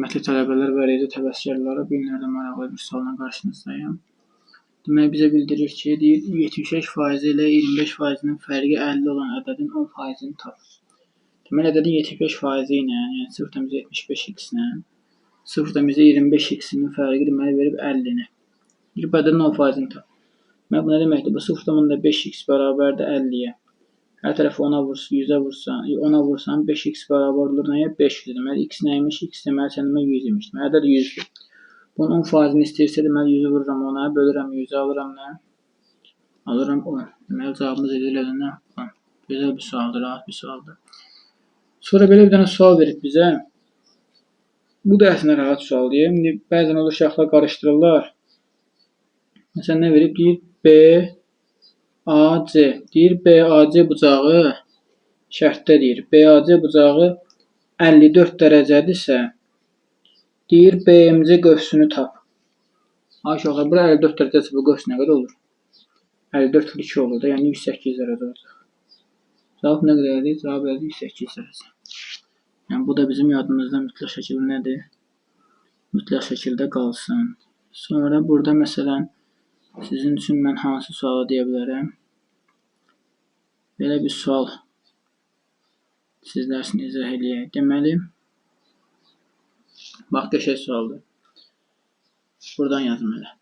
Hörmətli tələbələr və rezidə təvəssükarları, bu günlərdə maraqlı bir sualla qarşınızdayım. Demək, bizə bildirir ki, 75% ilə 25%-nin fərqi 50 olan ədədin 10%-ni tap. Deməli, ədədin 75% ilə, yəni 0,75x-lə 0,25x-nin fərqi deməli verib 50-ni. Bu ədədin 10%-ni tap. Deməli, bu nə deməkdir? Bu 0,5x bərabərdir 50-yə. Hər tərəfi 10-a vursan, 100-ə vursan, 10-a vursan 5x bərabər olur nəyə? 500. Deməli, x nəymiş? X deməli, sən demə 100 imiş. Deməli, ədəd 100-dür. Bunun 10%-ni istəyirsə, deməli, 100-ü vururam 10-a, bölürəm 100-ə, alıram nə? Alıram 10. Deməli, cavabımız edilir nə? 10. Gözəl bir sualdır, rahat bir sualdır. Sonra belə bir dənə sual verib bizə. Bu da əslində rahat sualdır. İndi bəzən o uşaqlar qarışdırırlar. Məsələn, nə verib? Deyir, B AC. Deyir, BAC bucağı şərtdə deyir. BAC bucağı 54 dərəcədirsə, deyir, BMC qövsünü tap. Aşağıda, bura 54 dərəcəsi bu qövs nə qədər olur? 54 2 olur da, yəni 108 dərəcə olacaq. Cavab nə qədərdir? Cavab elədir 108 dərəcə. Yəni, bu da bizim yadımızda mütləq şəkildə nədir? Mütləq şəkildə qalsın. Sonra burada, məsələn, sizin üçün mən hansı sualı deyə bilərəm? Belə bir sual sizlər üçün izah eləyək. Deməli, bax, qəşəng sualdır. Buradan yazım elə.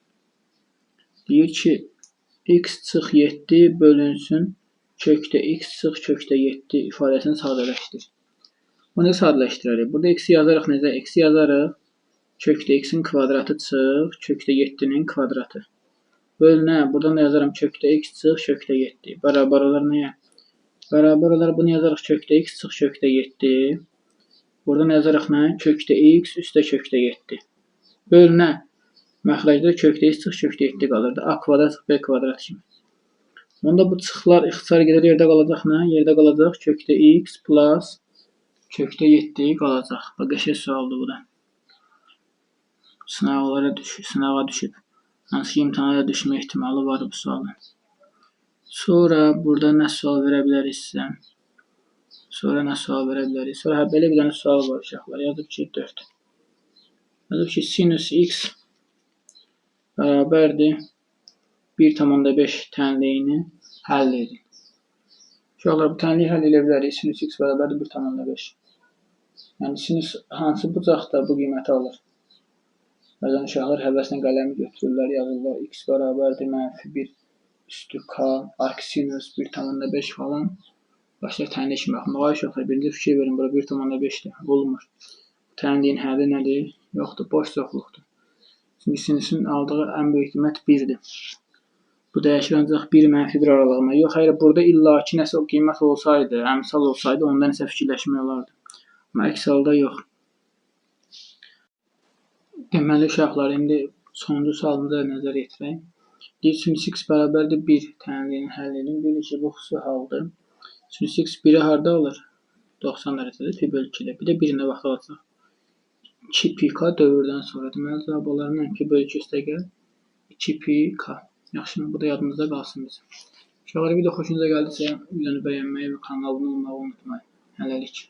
Deyir ki, x çıx 7 bölünsün kökdə x çıx kökdə 7 ifadəsini sadələşdir. Bunu sadələşdirərik. Burada x-i yazarıq necə? X-i yazarıq kökdə x-in kvadratı çıx kökdə 7-nin kvadratı. Bölünə, buradan da yazaram kökdə x çıx kökdə 7. Bərabər olar nəyə? Bərabər olar, bunu yazarıq kökdə x çıx kökdə 7. Buradan yazarıq nə? Kökdə x üstə kökdə 7. Bölünə, məxrəcdə kökdə x çıx kökdə 7 qalırdı. A kvadrat çıx b kvadrat kimi. Onda bu çıxlar ixtisar gedər, yerdə qalacaq nə? Yerdə qalacaq kökdə x plus kökdə 7 qalacaq. Bax, qəşəng sualdır bu da. Sınağa düşüb. Hansı ki, imtihana da düşmə ehtimalı var bu sualın. Sonra burada nə sual verə bilərik sizə? Sonra belə bir dənə sual var uşaqlar. Yazıb ki, 4. Yazıb ki, sinus x bərabərdir 1,5 tənliyini həll edin. Uşaqlar, bu tənliyi həll edə bilərik. Sinus x bərabərdir 1,5. Yəni, sinus hansı bucaqda bu qiyməti alır? Bəzən uşaqlar həvəslə qələmi götürürlər, yazırlar x bərabərdir -1 üstü k, arcsinus 1,5 falan. Başlayaq tənliyi kimi baxmağa. Uşaqlar, birinci fikir verin, bura 1,5-dir. Olmur. Tənliyin həlli nədir? Yoxdur, boş çoxluqdur. Çünki sinusun aldığı ən böyük qiymət 1-dir. Bu dəyişir ancaq 1-1 aralığına. Yox, hayır, burada illaki nəsə o qiymət olsaydı, əmsal olsaydı, ondan nəsə fikirləşmək olardı. Amma əks halda yox. Deməli, uşaqlar, indi sonuncu sualımıza nəzər yetirək. Deyir, sinus x bərabərdir 1 tənliyini həll edin. Bilir ki, bu xüsusi haldır. Sinus x 1-i harada alır? 90 dərəcədə pi bölü 2-də. Bir də 1-nə vaxt alacaq. 2 pi k dövrdən sonra. Deməli, cavab olarından pi bölü 2 üstə gəl. 2 pi k. Yaxşı, bu da yadımızda qalsın bizim. Uşaqlar, video xoşunuza gəldisə, videonu bəyənməyi və kanala abunə olmağı unutmayın. Hələlik.